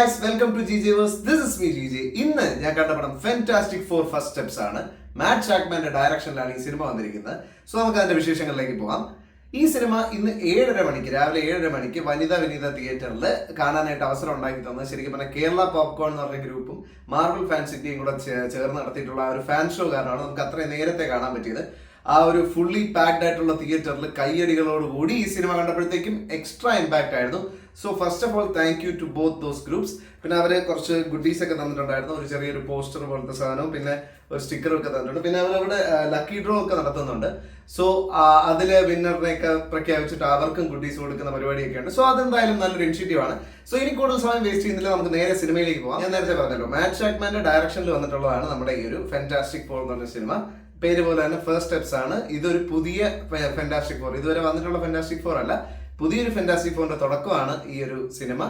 guys, welcome to GJverse. This is me GJ. ഇന്ന് ഞാൻ കണ്ട പടം ഫാന്റാസ്റ്റിക് ഫോർ ഫസ്റ്റ് സ്റ്റെപ്സ് ആണ്. മാറ്റ് ഷാക്മാന്റെ ഡയറക്ഷനിലാണ് ഈ സിനിമ വന്നിരിക്കുന്നത്. സോ നമുക്ക് അതിന്റെ വിശേഷങ്ങളിലേക്ക് പോകാം. ഈ സിനിമ ഇന്ന് 7:30 മണിക്ക് രാവിലെ 7:30 മണിക്ക് വനിത തിയേറ്ററിൽ കാണാനായിട്ട് അവസരം ഉണ്ടാക്കി തന്നത് ശരിക്കും പറഞ്ഞാൽ കേരള പോപ്കോൺ എന്ന് പറഞ്ഞ ഗ്രൂപ്പും മാർവൽ ഫാൻ സിറ്റിയും കൂടെ ചേർന്ന് നടത്തിയിട്ടുള്ള ആ ഒരു ഫാൻ ഷോ കാരണമാണ് നമുക്ക് അത്രയും നേരത്തെ കാണാൻ പറ്റിയത്. ആ ഒരു ഫുള്ളി പാക്ഡ് ആയിട്ടുള്ള തിയേറ്ററിൽ കയ്യടികളോടുകൂടി ഈ സിനിമ കണ്ടപ്പോഴത്തേക്കും എക്സ്ട്രാ ഇമ്പാക്റ്റ് ആയിരുന്നു. So first of all thank you to both those groups. പിന്നെ അവർ കുറച്ച് ഗുഡീസ് ഒക്കെ തന്നിട്ടുണ്ടായിരുന്നു, ഒരു ചെറിയൊരു പോസ്റ്റർ പോലത്തെ സാധനവും പിന്നെ ഒരു സ്റ്റിക്കറും ഒക്കെ തന്നിട്ടുണ്ട്. പിന്നെ അവരവിടെ ലക്കി ഡ്രോ ഒക്കെ നടത്തുന്നുണ്ട്. സോ അതിലെ വിന്നറിനെയൊക്കെ പ്രഖ്യാപിച്ചിട്ട് അവർക്കും ഗുഡീസ് കൊടുക്കുന്ന പരിപാടിയൊക്കെ ഉണ്ട്. സോ അതെന്തായാലും നല്ലൊരു ഇനിഷ്യേറ്റീവ് ആണ്. സോ ഇനി കൂടുതൽ സമയം വേസ്റ്റ് ചെയ്യുന്നില്ല, നമുക്ക് നേരെ സിനിമയിലേക്ക് പോകാം. ഞാൻ നേരത്തെ പറഞ്ഞല്ലോ, മാറ്റ് ഷാക്മാന്റെ ഡയറക്ഷനിൽ വന്നിട്ടുള്ളതാണ് നമ്മുടെ ഈ ഒരു ഫാന്റാസ്റ്റിക് ഫോർ എന്ന് പറഞ്ഞ സിനിമ. പേര് പോലെ തന്നെ ഫസ്റ്റ് സ്റ്റെപ്സ് ആണ്. ഇതൊരു പുതിയ ഫാന്റാസ്റ്റിക് ഫോർ, ഇതുവരെ വന്നിട്ടുള്ള ഫാന്റാസ്റ്റിക് ഫോർ അല്ല, പുതിയൊരു ഫാന്റാസ്റ്റിക് ഫോറിന്റെ തുടക്കമാണ് ഈ ഒരു സിനിമ.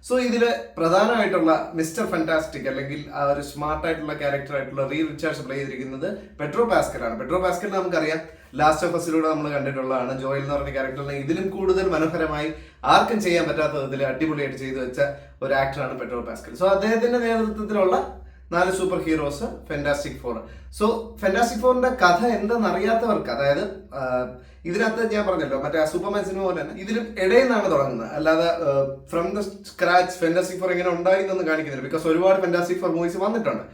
സോ ഇതില് പ്രധാനമായിട്ടുള്ള മിസ്റ്റർ ഫാന്റാസ്റ്റിക് അല്ലെങ്കിൽ ആ ഒരു സ്മാർട്ട് ആയിട്ടുള്ള ക്യാരക്ടർ ആയിട്ടുള്ള റീഡ് റിച്ചാർഡ്സ് പ്ലേ ചെയ്തിരിക്കുന്നത് പെട്രോ പാസ്കൽ ആണ്. പെട്രോ പാസ്കൽ നമുക്കറിയാം, ലാസ്റ്റ് ഓഫ് അസിലൂടെ നമ്മൾ കണ്ടിട്ടുള്ളതാണ്. ജോയൽ എന്ന് പറഞ്ഞ ക്യാരക്ടറിനെ ഇതിലും കൂടുതൽ മനോഹരമായി ആർക്കും ചെയ്യാൻ പറ്റാത്ത വിധത്തിൽ അടിപൊളിയായിട്ട് ചെയ്തു വെച്ച ഒരു ആക്ടറാണ് പെട്രോ പാസ്കൽ. സോ അദ്ദേഹത്തിന്റെ നേതൃത്വത്തിലുള്ള 4 super heroes fantastic four. So fantastic ഫോറിന്റെ കഥ എന്തെന്ന് അറിയാത്തവർക്ക്, അതായത് ഇതിനകത്ത് ഞാൻ പറഞ്ഞല്ലോ മറ്റേ സൂപ്പർമാൻ സിനിമ പോലെ തന്നെ ഇതിലും ഇടയിൽ നിന്നാണ് തുടങ്ങുന്നത്, അല്ലാതെ from the scratch fantastic four എങ്ങനെ ഉണ്ടായി എന്നൊന്നും കാണിക്കുന്നില്ല. ബിക്കോസ് ഒരുപാട് ഫാന്റാസ്റ്റിക് ഫോർ മൂവീസ് വന്നിട്ടുണ്ട്.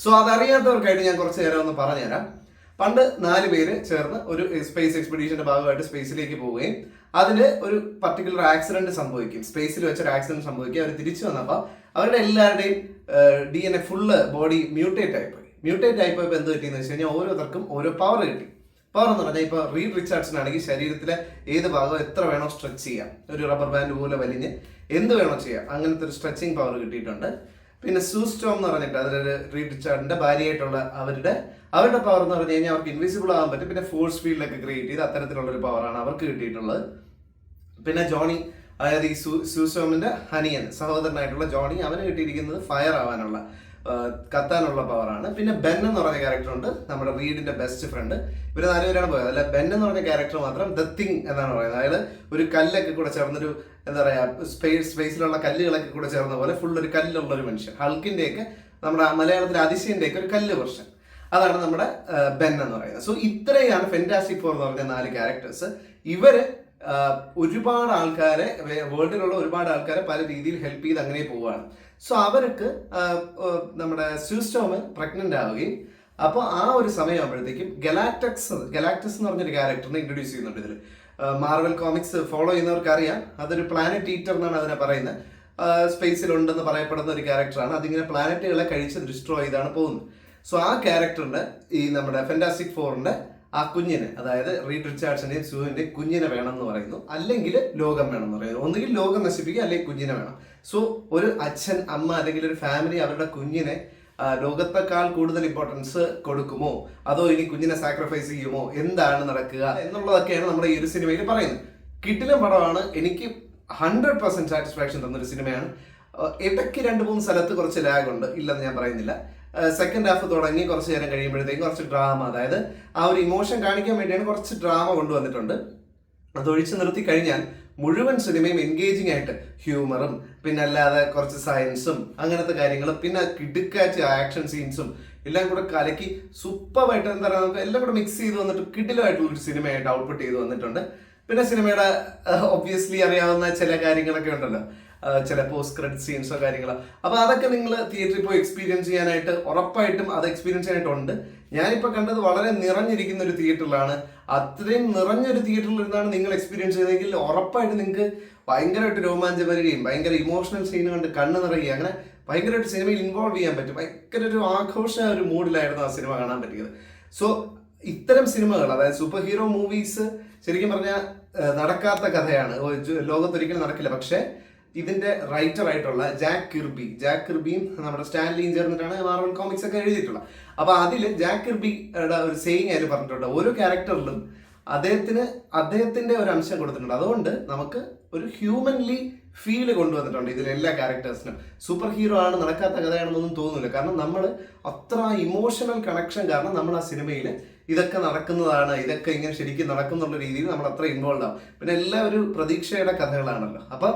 സോ അതറിയാത്തവർക്കായിട്ട് ഞാൻ കുറച്ച് നേരം ഒന്ന് പറഞ്ഞുതരാം. പണ്ട് 4 പേര് ചേർന്ന് ഒരു സ്പേസ് എക്സ്പെഡീഷന്റെ ഭാഗമായിട്ട് സ്പേസിലേക്ക് പോവുകയും അതില് ഒരു പർട്ടിക്കുലർ ആക്സിഡന്റ് സംഭവിക്കും, സ്പേസിൽ വെച്ചൊരു ആക്സിഡന്റ് സംഭവിക്കുക. അവർ തിരിച്ചു വന്നപ്പോൾ അവരുടെ എല്ലാവരുടെയും DNA ഫുള്ള് ബോഡി മ്യൂട്ടേറ്റ് ആയിപ്പോയപ്പോൾ എന്ത് പറ്റിയെന്ന് വെച്ച് കഴിഞ്ഞാൽ ഓരോരുത്തർക്കും ഓരോ പവർ കിട്ടി. പവർ എന്ന് പറഞ്ഞാൽ ഇപ്പോൾ റീഡ് റിച്ചാർഡ്സിനാണെങ്കിൽ ശരീരത്തിലെ ഏത് ഭാഗം എത്ര വേണോ സ്ട്രെച്ച് ചെയ്യാം, ഒരു റബ്ബർ ബാൻഡ് പോലെ വലിഞ്ഞ് എന്ത് വേണോ ചെയ്യാം, അങ്ങനത്തെ ഒരു സ്ട്രെച്ചിങ് പവർ കിട്ടിയിട്ടുണ്ട്. പിന്നെ സൂസ്റ്റോം എന്ന് പറഞ്ഞിട്ട് അതിലൊരു റീഡ് റിച്ചാർഡിന്റെ ഭാര്യയായിട്ടുള്ള അവരുടെ പവർ എന്ന് പറഞ്ഞു കഴിഞ്ഞാൽ അവർക്ക് ഇൻവിസിബിൾ ആകാൻ പറ്റും. പിന്നെ ഫോഴ്സ് ഫീൽഡൊക്കെ ക്രിയേറ്റ് ചെയ്ത് അത്തരത്തിലുള്ള ഒരു പവറാണ് അവർക്ക് കിട്ടിയിട്ടുള്ളത്. പിന്നെ ജോണി, അതായത് ഈ സൂസ്റ്റോമിന്റെ ഹനിയൻ സഹോദരനായിട്ടുള്ള ജോണി, അവന് കിട്ടിയിരിക്കുന്നത് ഫയർ ആവാനുള്ള കത്താനുള്ള പവറാണ്. പിന്നെ ബെൻ എന്ന് പറഞ്ഞ ക്യാരക്ടർ ഉണ്ട്, നമ്മുടെ റീഡിന്റെ ബെസ്റ്റ് ഫ്രണ്ട്. ഇവര് 4 പേരാണ് പോയത്. അല്ല, ബെൻ എന്ന് പറഞ്ഞ ക്യാരക്ടർ മാത്രം ദ തിങ് എന്നാണ് പറയുന്നത്. അതായത് ഒരു കല്ലൊക്കെ കൂടെ ചേർന്നൊരു എന്താ പറയാ, സ്പേസിലുള്ള കല്ലുകളൊക്കെ കൂടെ ചേർന്ന പോലെ ഫുൾ ഒരു കല്ലുള്ള ഒരു മനുഷ്യൻ. ഹൾക്കിന്റെയൊക്കെ നമ്മുടെ മലയാളത്തിലെ അതിശയന്റെയൊക്കെ ഒരു കല്ല് വെർഷൻ, അതാണ് നമ്മുടെ ബെൻ എന്ന് പറയുന്നത്. സോ ഇത്രയാണ് ഫാന്റാസ്റ്റിക് ഫോർ എന്ന് പറഞ്ഞ 4 ക്യാരക്ടേഴ്സ്. ഇവര് ഒരുപാട് ആൾക്കാരെ, വേൾഡിലുള്ള ഒരുപാട് ആൾക്കാരെ പല രീതിയിൽ ഹെൽപ്പ് ചെയ്ത് അങ്ങനെ പോവുകയാണ്. സോ അവർക്ക് നമ്മുടെ സൂസ്റ്റോമ് പ്രഗ്നന്റ് ആവുകയും അപ്പോൾ ആ ഒരു സമയമാകുമ്പോഴത്തേക്കും ഗലാക്ടക്സ് എന്ന് പറഞ്ഞൊരു ക്യാരക്ടറിനെ ഇൻട്രൊഡ്യൂസ് ചെയ്യുന്നുണ്ട് ഇതിൽ. മാർവൽ കോമിക്സ് ഫോളോ ചെയ്യുന്നവർക്ക് അറിയാം, അതൊരു പ്ലാനറ്റ് ഈറ്റർ എന്നാണ് അതിനെ പറയുന്നത്. സ്പേസിലുണ്ടെന്ന് പറയപ്പെടുന്ന ഒരു ക്യാരക്ടറാണ്. അതിങ്ങനെ പ്ലാനറ്റുകളെ കഴിച്ച് ഡിസ്ട്രോയ് ചെയ്താണ് പോകുന്നത്. സോ ആ ക്യാരക്ടറിന്റെ ഈ നമ്മുടെ ഫാന്റാസ്റ്റിക് ഫോറിന്റെ ആ കുഞ്ഞിന്, അതായത് റീഡ് റിച്ചാർഡ്സിന്റെയും സൂവിന്റെയും കുഞ്ഞിനെ വേണം എന്ന് പറയുന്നു, അല്ലെങ്കിൽ ലോകം വേണം എന്ന് പറയുന്നു. ഒന്നുകിൽ ലോകം നശിപ്പിക്കുക അല്ലെങ്കിൽ കുഞ്ഞിനെ വേണം. സോ ഒരു അച്ഛൻ, അമ്മ അല്ലെങ്കിൽ ഒരു ഫാമിലി അവരുടെ കുഞ്ഞിനെ ലോകത്തെക്കാൾ കൂടുതൽ ഇമ്പോർട്ടൻസ് കൊടുക്കുമോ, അതോ ഇനി കുഞ്ഞിനെ സാക്രിഫൈസ് ചെയ്യുമോ, എന്താണ് നടക്കുക എന്നുള്ളതൊക്കെയാണ് നമ്മുടെ ഈ ഒരു സിനിമയിൽ പറയുന്നത്. കിടിലൻ പടമാണ്. എനിക്ക് 100% സാറ്റിസ്ഫാക്ഷൻ തന്നൊരു സിനിമയാണ്. ഇടയ്ക്ക് 2-3 സ്ഥലത്ത് കുറച്ച് ലാഗ് ഉണ്ട്, ഇല്ലെന്ന് ഞാൻ പറയുന്നില്ല. സെക്കൻഡ് ഹാഫ് തുടങ്ങി കുറച്ച് നേരം കഴിയുമ്പോഴത്തേക്കും കുറച്ച് ഡ്രാമ, അതായത് ആ ഒരു ഇമോഷൻ കാണിക്കാൻ വേണ്ടിയാണ് കുറച്ച് ഡ്രാമ കൊണ്ടുവന്നിട്ടുണ്ട്. അതൊഴിച്ച് നിർത്തി കഴിഞ്ഞാൽ മുഴുവൻ സിനിമയും എൻഗേജിങ് ആയിട്ട് ഹ്യൂമറും പിന്നെ അല്ലാതെ കുറച്ച് സയൻസും അങ്ങനത്തെ കാര്യങ്ങളും പിന്നെ കിടുക്കാച്ച് ആക്ഷൻ സീൻസും എല്ലാം കൂടെ കലക്കി സൂപ്പറായിട്ട് എന്താ പറയുക, നമുക്ക് എല്ലാം കൂടെ മിക്സ് ചെയ്ത് വന്നിട്ട് കിടിലമായിട്ടുള്ള ഒരു സിനിമയായിട്ട് ഔട്ട്പുട്ട് ചെയ്ത് വന്നിട്ടുണ്ട്. പിന്നെ സിനിമയുടെ ഒബ്വിയസ്ലി അറിയാവുന്ന ചില കാര്യങ്ങളൊക്കെ ഉണ്ടല്ലോ, ചില പോസ്റ്റ് ക്രെഡിറ്റ് സീൻസോ കാര്യങ്ങളോ. അപ്പോൾ അതൊക്കെ നിങ്ങൾ തിയേറ്ററിൽ പോയി എക്സ്പീരിയൻസ് ചെയ്യാനായിട്ട് ഉറപ്പായിട്ടും അത് എക്സ്പീരിയൻസ് ചെയ്യാനായിട്ടുണ്ട്. ഞാനിപ്പോൾ കണ്ടത് വളരെ നിറഞ്ഞിരിക്കുന്ന ഒരു തിയേറ്ററിലാണ്. അത്രയും നിറഞ്ഞൊരു തിയേറ്ററിൽ ഇരുന്നാണ് നിങ്ങൾ എക്സ്പീരിയൻസ് ചെയ്തെങ്കിൽ ഉറപ്പായിട്ട് നിങ്ങൾക്ക് ഭയങ്കരമായിട്ട് രോമാഞ്ചം വരികയും ഭയങ്കര ഇമോഷണൽ സീൻ കണ്ട് കണ്ണ് നിറയുകയും അങ്ങനെ ഭയങ്കരമായിട്ട് സിനിമയിൽ ഇൻവോൾവ് ചെയ്യാൻ പറ്റും. ഭയങ്കര ഒരു ആഘോഷ ഒരു മൂഡിലായിരുന്നു ആ സിനിമ കാണാൻ പറ്റിയത്. സോ ഇത്തരം സിനിമകൾ, അതായത് സൂപ്പർ ഹീറോ മൂവീസ് ശരിക്കും പറഞ്ഞാൽ നടക്കാത്ത കഥയാണ്, ലോകത്തൊരിക്കലും നടക്കില്ല. പക്ഷേ ഇതിന്റെ റൈറ്റർ ആയിട്ടുള്ള ജാക്ക് കിർബിയും നമ്മുടെ സ്റ്റാൻലിയും ചേർന്നിട്ടാണ് മാർവൽ കോമിക്സ് ഒക്കെ എഴുതിയിട്ടുള്ളത്. അപ്പൊ അതിൽ ജാക്ക് കിർബിയുടെ ഒരു സെയിങ് ആയിട്ട് പറഞ്ഞിട്ടുണ്ട്, ഓരോ ക്യാരക്ടറിലും അദ്ദേഹത്തിന്റെ ഒരു അംശം കൊടുത്തിട്ടുണ്ട്. അതുകൊണ്ട് നമുക്ക് ഒരു ഹ്യൂമൻലി ഫീൽ കൊണ്ടുവന്നിട്ടുണ്ട് ഇതിൽ എല്ലാ ക്യാരക്ടേഴ്സിനും. സൂപ്പർ ഹീറോ ആണ്, നടക്കാത്ത കഥയാണെന്നൊന്നും തോന്നുന്നില്ല. കാരണം നമ്മൾ അത്ര ഇമോഷണൽ കണക്ഷൻ കാരണം നമ്മൾ ആ സിനിമയിൽ ഇതൊക്കെ നടക്കുന്നതാണ്, ഇതൊക്കെ ഇങ്ങനെ ശരിക്കും നടക്കുന്നുള്ള രീതിയിൽ നമ്മൾ അത്ര ഇൻവോൾവ് ആവും. പിന്നെ എല്ലാ ഒരു പ്രതീക്ഷയുടെ കഥകളാണല്ലോ. അപ്പൊ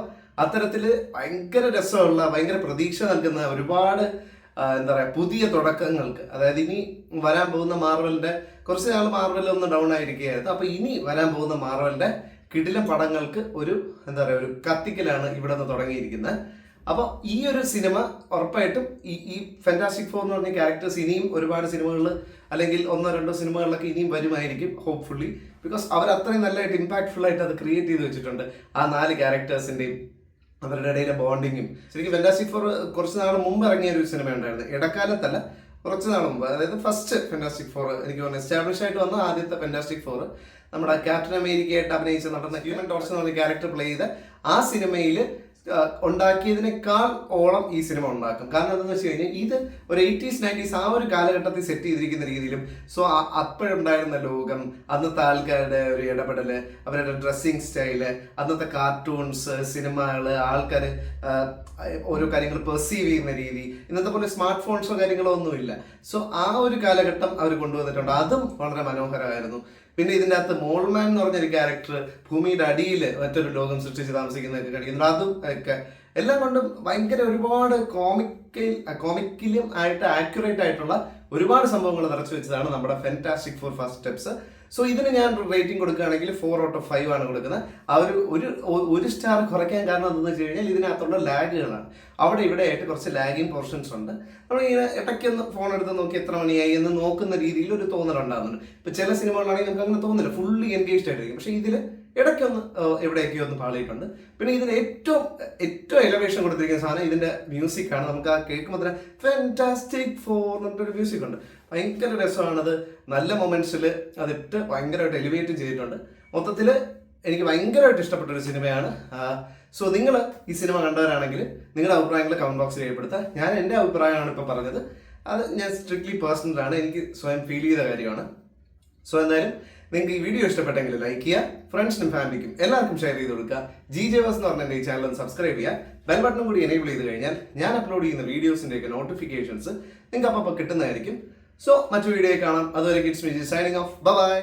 അത്തരത്തിൽ ഭയങ്കര രസമുള്ള ഭയങ്കര പ്രതീക്ഷ നൽകുന്ന ഒരുപാട് എന്താ പറയുക പുതിയ തുടക്കങ്ങൾക്ക്, അതായത് ഇനി വരാൻ പോകുന്ന മാർവലിന്റെ കുറച്ച് നാൾ മാർവലിൽ ഒന്ന് ഡൗൺ ആയിരിക്കുകയായിരുന്നു. അപ്പൊ ഇനി വരാൻ പോകുന്ന മാർവലിന്റെ കിടിലം പടങ്ങൾക്ക് ഒരു എന്താ പറയുക ഒരു കത്തിക്കലാണ് ഇവിടെ നിന്ന് തുടങ്ങിയിരിക്കുന്നത്. അപ്പോൾ ഈ ഒരു സിനിമ ഉറപ്പായിട്ടും ഈ ഫാന്റാസ്റ്റിക് ഫോർ എന്ന് പറഞ്ഞ ക്യാരക്ടേഴ്സ് ഇനിയും ഒരുപാട് സിനിമകളിൽ അല്ലെങ്കിൽ ഒന്നോ രണ്ടോ സിനിമകളിലൊക്കെ ഇനിയും വരുമായിരിക്കും ഹോപ്പ്ഫുള്ളി. ബിക്കോസ് അവർ അത്രയും നല്ലതായിട്ട് ഇമ്പാക്ട്ഫുൾ ആയിട്ട് അത് ക്രിയേറ്റ് ചെയ്ത് വെച്ചിട്ടുണ്ട്. ആ 4 ക്യാരക്ടേഴ്സിന്റെയും അവരുടെ ഇടയിലെ ബോണ്ടിങ്ങും. ശരിക്കും ഫാന്റാസ്റ്റിക് ഫോർ കുറച്ച് നാൾ മുമ്പ് ഇറങ്ങിയ ഒരു സിനിമ ഉണ്ടായിരുന്നു, ഇടക്കാലത്തല്ല കുറച്ച് നാൾ മുമ്പ്. അതായത് ഫസ്റ്റ് ഫാന്റാസ്റ്റിക് ഫോർ എനിക്ക് തോന്നുന്നു എസ്റ്റാബ്ലിഷ് ആയിട്ട് വന്ന ആദ്യത്തെ ഫാന്റാസ്റ്റിക് ഫോർ നമ്മുടെ ക്യാപ്റ്റൻ അമേരിക്കയായിട്ട് അഭിനയിച്ച് നടന്ന ഹ്യൂമൻ ടോർച്ച് എന്ന് പറഞ്ഞ ക്യാരക്ടർ പ്ലേ ചെയ്ത് ആ സിനിമയിൽ ഉണ്ടാക്കിയതിനേക്കാൾ ഓളം ഈ സിനിമ ഉണ്ടാക്കും. കാരണം എന്താണെന്ന് വെച്ച് കഴിഞ്ഞാൽ ഇത് ഒരു 80s 90s ആ ഒരു കാലഘട്ടത്തിൽ സെറ്റ് ചെയ്തിരിക്കുന്ന രീതിയിലും സോ അപ്പോഴുണ്ടായിരുന്ന ലോകം, അന്നത്തെ ആൾക്കാരുടെ ഒരു ഇടപെടൽ, അവരുടെ ഡ്രസ്സിങ് സ്റ്റൈല്, അന്നത്തെ കാർട്ടൂൺസ്, സിനിമകള്, ആൾക്കാർ ഓരോ കാര്യങ്ങൾ പെർസീവ് ചെയ്യുന്ന രീതി, ഇന്നത്തെ പോലെ സ്മാർട്ട് ഫോൺസോ കാര്യങ്ങളോ ഒന്നുമില്ല. സോ ആ ഒരു കാലഘട്ടം അവർ കൊണ്ടുവന്നിട്ടുണ്ട്. അതും വളരെ മനോഹരമായിരുന്നു. പിന്നെ ഇതിൻ്റെ അകത്ത് മോൾമാൻ എന്ന് പറഞ്ഞൊരു ക്യാരക്ടർ ഭൂമിയുടെ അടിയിൽ മറ്റൊരു ലോകം സൃഷ്ടിച്ച് താമസിക്കുന്നതൊക്കെ കാണിക്കുന്നുണ്ട്. അതും ഒക്കെ എല്ലാം കൊണ്ടും ഭയങ്കര ഒരുപാട് കോമിക്കലും ആയിട്ട് ആക്യുറേറ്റ് ആയിട്ടുള്ള ഒരുപാട് സംഭവങ്ങൾ നിറച്ചു വെച്ചതാണ് നമ്മുടെ fantastic four first steps. So ഇതിന് ഞാൻ റേറ്റിംഗ് കൊടുക്കുകയാണെങ്കിൽ 4 out of 5 ആണ് കൊടുക്കുന്നത്. ആ ഒരു സ്റ്റാർ കുറയ്ക്കാൻ കാരണം എന്താണെന്ന് വെച്ച് കഴിഞ്ഞാൽ ഇതിനകത്തുള്ള ലാഗുകളാണ്. അവിടെ ഇവിടെ ആയിട്ട് കുറച്ച് ലാഗിങ് പോർഷൻസ് ഉണ്ട്. നമ്മളിങ്ങനെ ഇടയ്ക്കൊന്ന് ഫോൺ എടുത്ത് നോക്കി എത്ര മണിയായി എന്ന് നോക്കുന്ന രീതിയിൽ ഒരു തോന്നലുണ്ടാകുന്നുണ്ട്. ഇപ്പം ചില സിനിമകളാണെങ്കിൽ നമുക്ക് അങ്ങനെ തോന്നില്ല, ഫുള്ളി എൻഗേജ്ഡ് ആയിട്ടിരിക്കും. പക്ഷേ ഇതിൽ ഇടയ്ക്കൊന്ന് എവിടെയൊക്കെയോ ഒന്ന് പാളിയിട്ടുണ്ട്. പിന്നെ ഇതിന് ഏറ്റവും എലവേഷൻ കൊടുത്തിരിക്കുന്ന സാധനം ഇതിന്റെ മ്യൂസിക് ആണ്. നമുക്ക് ആ കേൾക്കുമ്പോൾ തന്നെ ഫാന്റാസ്റ്റിക് ഫോർ എന്നൊരു മ്യൂസിക് ഉണ്ട്, ഭയങ്കര രസമാണത്. നല്ല മൊമെന്റ്സിൽ അതിട്ട് ഭയങ്കരമായിട്ട് എലിവേറ്റ് ചെയ്തിട്ടുണ്ട്. മൊത്തത്തിൽ എനിക്ക് ഭയങ്കരമായിട്ട് ഇഷ്ടപ്പെട്ട ഒരു സിനിമയാണ്. സോ നിങ്ങൾ ഈ സിനിമ കണ്ടവരാണെങ്കിൽ നിങ്ങളുടെ അഭിപ്രായങ്ങൾ കമന്റ് ബോക്സിൽ രേഖപ്പെടുത്തുക. ഞാൻ എൻ്റെ അഭിപ്രായമാണ് ഇപ്പോൾ പറഞ്ഞത്, അത് ഞാൻ സ്ട്രിക്ട്ലി പേഴ്സണലാണ്, എനിക്ക് സ്വയം ഫീൽ ചെയ്ത കാര്യമാണ്. സോ എന്തായാലും നിങ്ങൾക്ക് ഈ വീഡിയോ ഇഷ്ടപ്പെട്ടെങ്കിൽ ലൈക്ക് ചെയ്യുക, ഫ്രണ്ട്സിനും ഫാമിലിക്കും എല്ലാവർക്കും ഷെയർ ചെയ്ത് കൊടുക്കുക. GJVers എന്ന് പറഞ്ഞ ഈ ചാനൽ ഒന്ന് സബ്സ്ക്രൈബ് ചെയ്യുക. ബെൽ ബട്ടൺ കൂടി എനേബിൾ ചെയ്ത് കഴിഞ്ഞാൽ ഞാൻ അപ്ലോഡ് ചെയ്യുന്ന വീഡിയോസിൻ്റെയൊക്കെ നോട്ടിഫിക്കേഷൻസ് നിങ്ങൾക്ക് അപ്പോൾ കിട്ടുന്നതായിരിക്കും. സോ മറ്റു വീഡിയോ കാണാം. അതുവരെ it's me signing off. By.